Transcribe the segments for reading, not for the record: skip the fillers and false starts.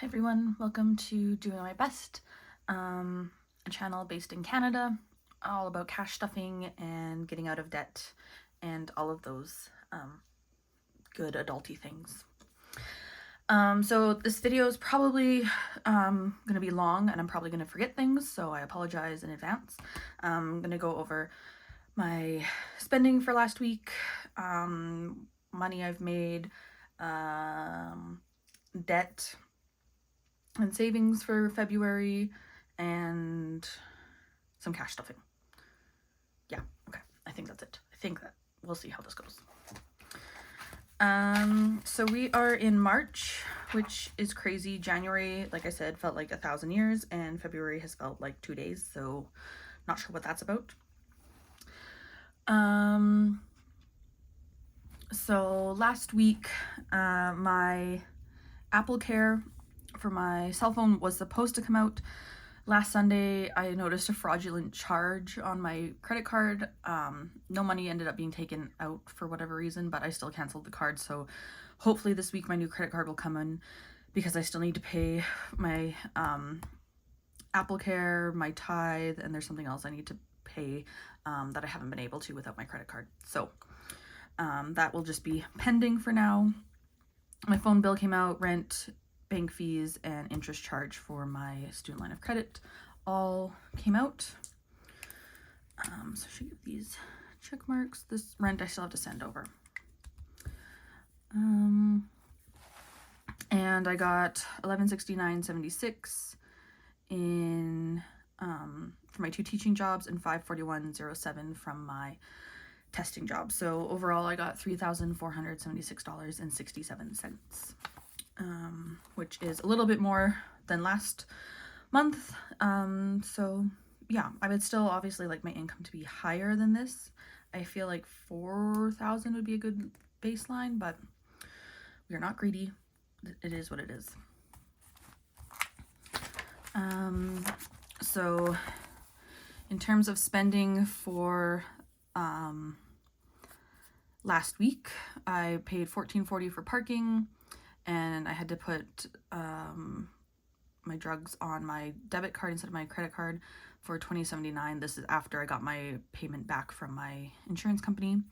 Hi everyone, welcome to Doing My Best, a channel based in Canada, all about cash stuffing and getting out of debt and all of those good adulty things. So this video is probably going to be long and I'm probably going to forget things, so I apologize in advance. I'm going to go over my spending for last week, money I've made, debt and savings for February, and some cash stuffing. Yeah, okay, I think that's it. I think that we'll see how this goes. So we are in March, which is crazy. January, like I said, felt like 1,000 years, and February has felt like 2 days, so not sure what that's about. So last week, my Apple Care for my cell phone was supposed to come out. Last Sunday, I noticed a fraudulent charge on my credit card. No money ended up being taken out for whatever reason, but I still canceled the card. So hopefully this week my new credit card will come in, because I still need to pay my Apple Care, my tithe, and there's something else I need to pay that I haven't been able to without my credit card. So that will just be pending for now. My phone bill came out, rent, bank fees, and interest charge for my student line of credit all came out. So I should give these check marks. This rent I still have to send over. And I got $1169.76 in for my 2 teaching jobs and $541.07 from my testing job. So overall I got $3,476.67, which is a little bit more than last month. So yeah, I would still obviously like my income to be higher than this. I feel like 4,000 would be a good baseline, but we're not greedy. It is what it is. So in terms of spending for last week, I paid $14.40 for parking, and I had to put my drugs on my debit card instead of my credit card for $20.79. This is after I got my payment back from my insurance company,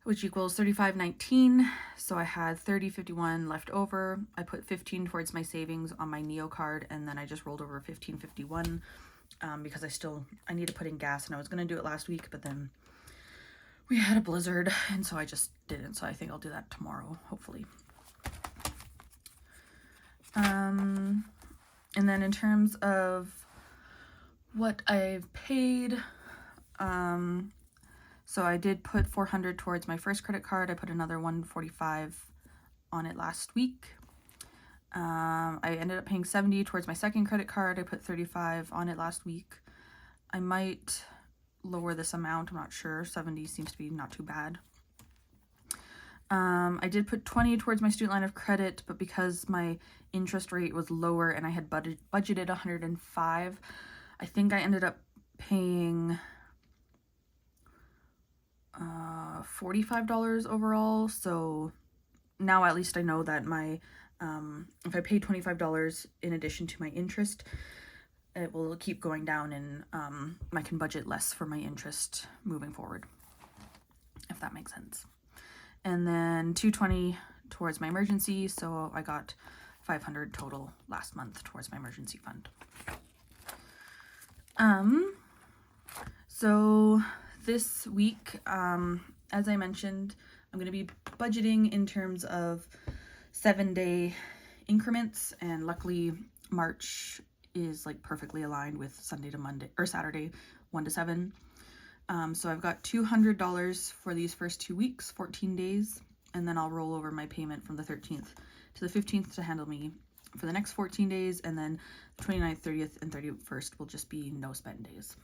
which equals $35.19. So I had $30.51 left over. I put $15 towards my savings on my Neo card, and then I just rolled over $15.51 because I need to put in gas, and I was going to do it last week, but then we had a blizzard, and so I just didn't. So I think I'll do that tomorrow, hopefully. And then in terms of what I've paid, so I did put $400 towards my first credit card. I put another $145 on it last week. I ended up paying $70 towards my second credit card. I put $35 on it last week. I might lower this amount, I'm not sure. $70 seems to be not too bad. I did put $20 towards my student line of credit, but because my interest rate was lower and I had budgeted $105, I think I ended up paying $45 overall. So now at least I know that my if I pay $25 in addition to my interest, it will keep going down, and I can budget less for my interest moving forward, if that makes sense. And then $220 towards my emergency, so I got $500 total last month towards my emergency fund. So this week, as I mentioned, I'm going to be budgeting in terms of 7-day increments, and luckily March is like perfectly aligned with Sunday to Monday or Saturday 1 to 7. So I've got $200 for these first 2 weeks, 14 days, and then I'll roll over my payment from the 13th to the 15th to handle me for the next 14 days, and then the 29th, 30th, and 31st will just be no spend days.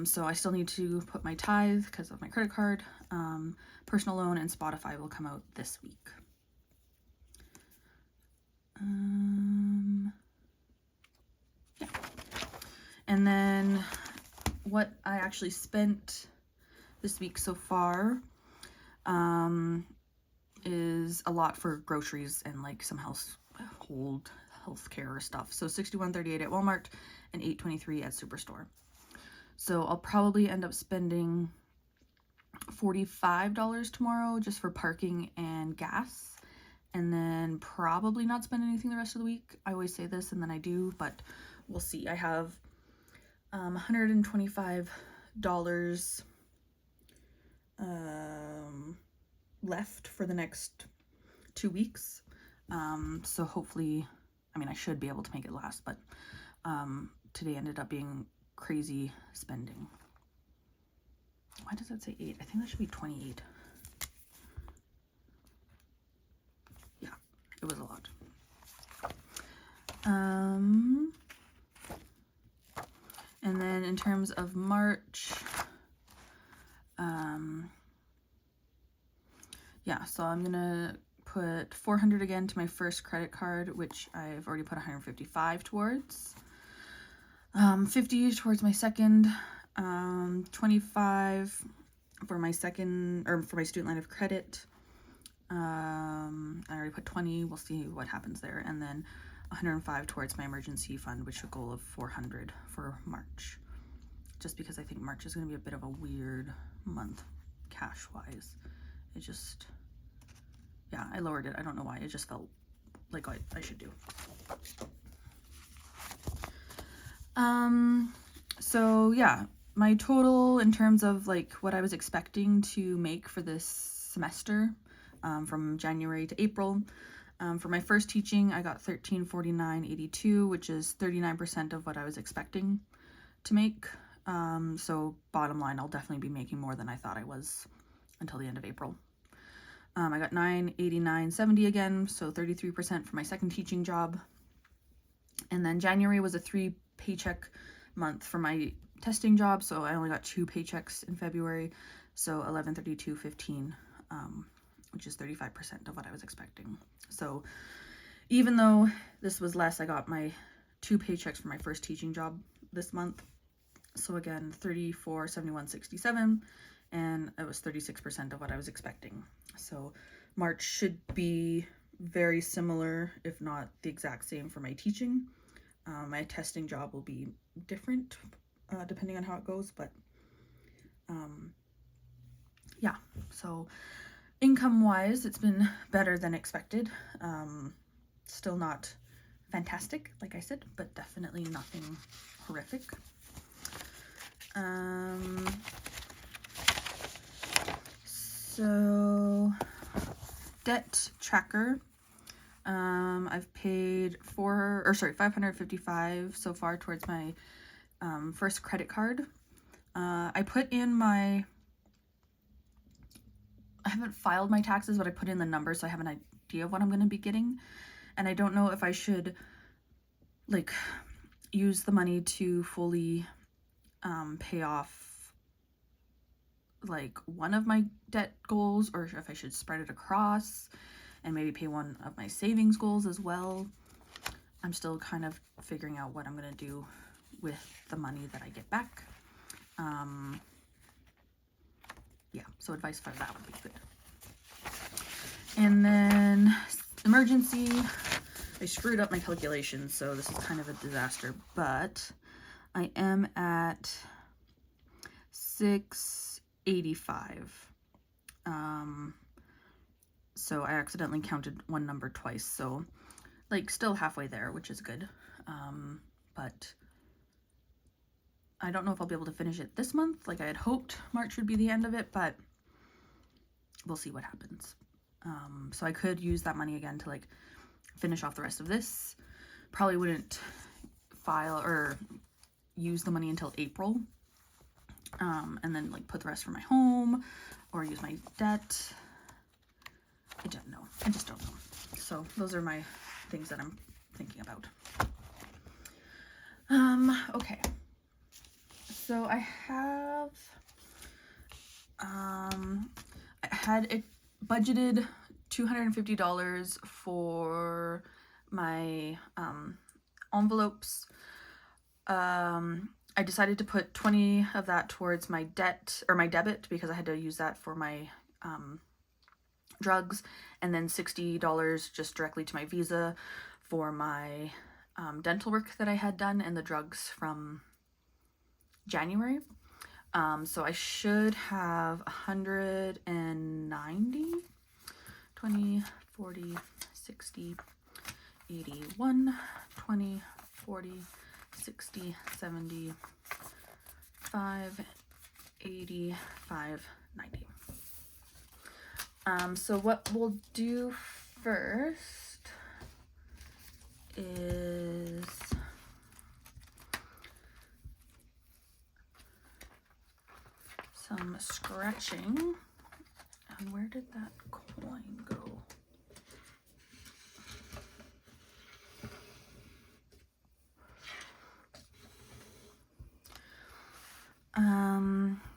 So I still need to put my tithe because of my credit card, personal loan, and Spotify will come out this week. Yeah. And then what I actually spent this week so far, is a lot for groceries and like some healthcare stuff. So $61.38 at Walmart and $8.23 at Superstore. So I'll probably end up spending $45 tomorrow just for parking and gas, and then probably not spend anything the rest of the week. I always say this and then I do, but we'll see. I have $125 left for the next 2 weeks. So hopefully, I mean, I should be able to make it last, but today ended up being crazy spending. Why does that say 8? I think that should be 28. Yeah, it was a lot. And then in terms of March, yeah, so I'm gonna put $400 again to my first credit card, which I've already put $155 towards. $50 towards my second, $25 for my second, or for my student line of credit. I already put $20. We'll see what happens there. And then $105 towards my emergency fund, which is a goal of $400 for March. Just because I think March is going to be a bit of a weird month cash-wise. It just, yeah, I lowered it. I don't know why. It just felt like I should do. So yeah, my total in terms of like what I was expecting to make for this semester, from January to April, for my first teaching, I got $1349.82, which is 39% of what I was expecting to make. So bottom line, I'll definitely be making more than I thought I was until the end of April. I got $989.70 again, so 33% for my second teaching job. And then January was a 3 paycheck month for my testing job, so I only got 2 paychecks in February, so $1132.15, which is 35% of what I was expecting. So even though this was less, I got my 2 paychecks for my first teaching job this month. So again, $34.71.67, and it was 36% of what I was expecting. So March should be very similar, if not the exact same, for my teaching. My testing job will be different depending on how it goes, but yeah, so income-wise, it's been better than expected. Still not fantastic, like I said, but definitely nothing horrific. So debt tracker, I've paid $555 so far towards my first credit card. I haven't filed my taxes, but I put in the numbers, so I have an idea of what I'm going to be getting. And I don't know if I should like use the money to fully pay off like one of my debt goals, or if I should spread it across and maybe pay one of my savings goals as well. I'm still kind of figuring out what I'm going to do with the money that I get back. Yeah, so advice for that would be good. And then emergency, I screwed up my calculations, so this is kind of a disaster, but I am at $685. So I accidentally counted one number twice, so like still halfway there, which is good. But I don't know if I'll be able to finish it this month. Like I had hoped March would be the end of it, but we'll see what happens. So I could use that money again to like finish off the rest of this. Probably wouldn't file or use the money until April. And then like put the rest for my home or use my debt. I don't know. I just don't know. So those are my things that I'm thinking about. Okay. So I have, I had it budgeted $250 for my envelopes. I decided to put 20 of that towards my debt or my debit because I had to use that for my drugs, and then $60 just directly to my Visa for my dental work that I had done and the drugs from January. So I should have 190, 20, 40, 60, 81, 20, 40, 60, 70, 5, 80, 5, 90. So what we'll do first is some scratching. And where did that coin go?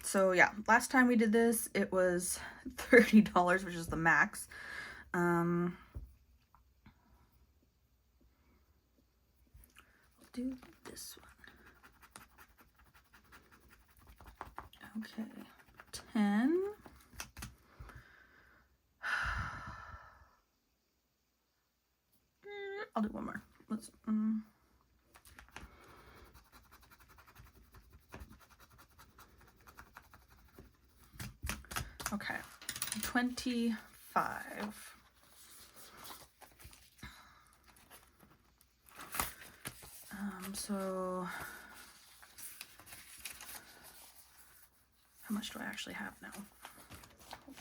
So yeah, last time we did this, it was $30, which is the max. We'll do this one. Okay, 10. I'll do one more. Let's. Okay, 25. So how much do I actually have now? Hold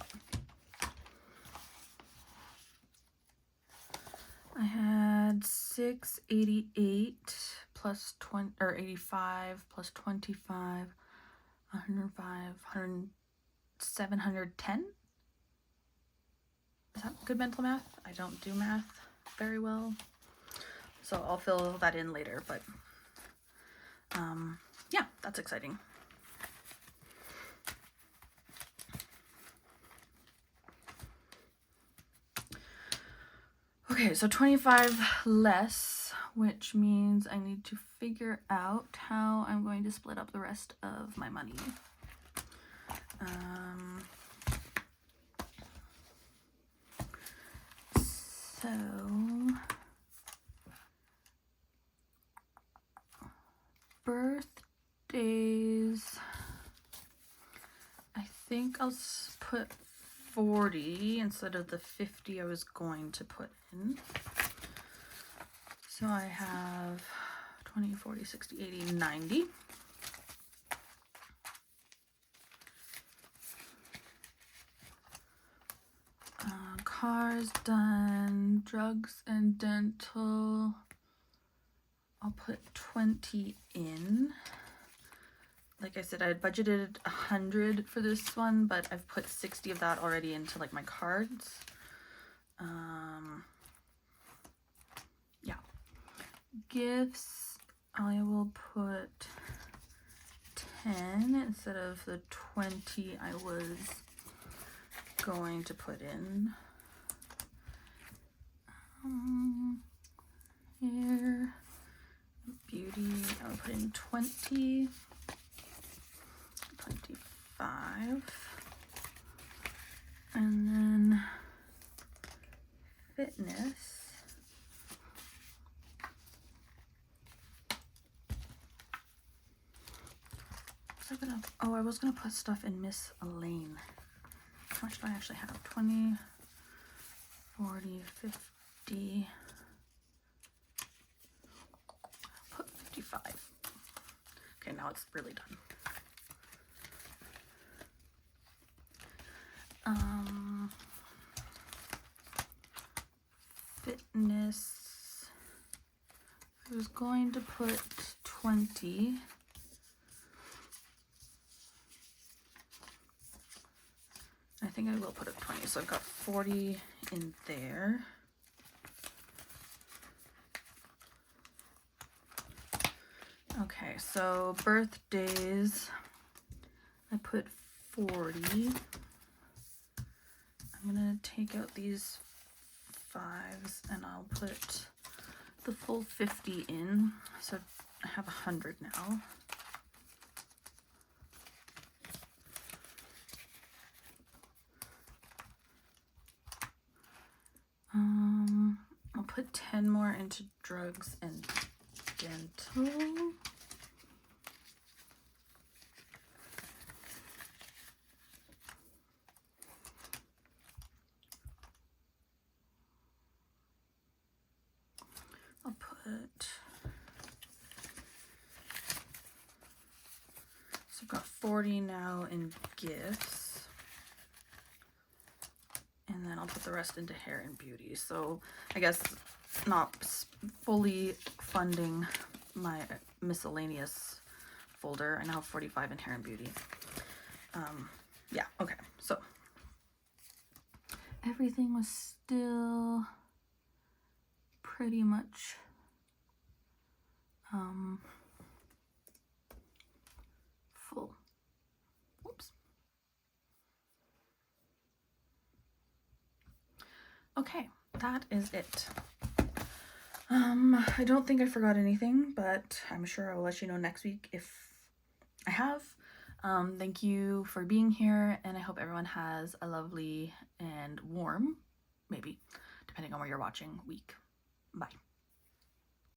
on. I had 688 plus 20 or 85 plus 25, 105, 710. Is that good mental math? I don't do math very well, so I'll fill that in later, but yeah, that's exciting. Okay, so 25 less, which means I need to figure out how I'm going to split up the rest of my money. So birthdays, I think I'll put 40 instead of the 50 I was going to put in. So I have 20, 40, 60, 80, 90. Cars done, drugs and dental, I'll put 20 in. Like I said, I had budgeted 100 for this one, but I've put 60 of that already into like my cards. Yeah. Gifts, I will put 10 instead of the 20 I was going to put in. Hair, beauty, I'll put in 20, 25, and then fitness. I was gonna put stuff in Miss Elaine. How much do I actually have? 20, 40, 50. Put 55. Okay, now it's really done. Fitness. I was going to put 20. I think I will put it 20, so I've got 40 in there. Okay, so birthdays, I put 40. I'm gonna take out these 5s and I'll put the full 50 in, so I have 100 now. 10 more into drugs and dental. I'll put, so I've got 40 now in gifts, and then I'll put the rest into hair and beauty. So I guess not fully funding my miscellaneous folder. I now have 45 in hair and beauty. Yeah, okay, so everything was still pretty much full. Oops. Okay, that is it. I don't think I forgot anything, but I'm sure I will let you know next week if I have. Thank you for being here, and I hope everyone has a lovely and warm, maybe, depending on where you're watching, week. Bye.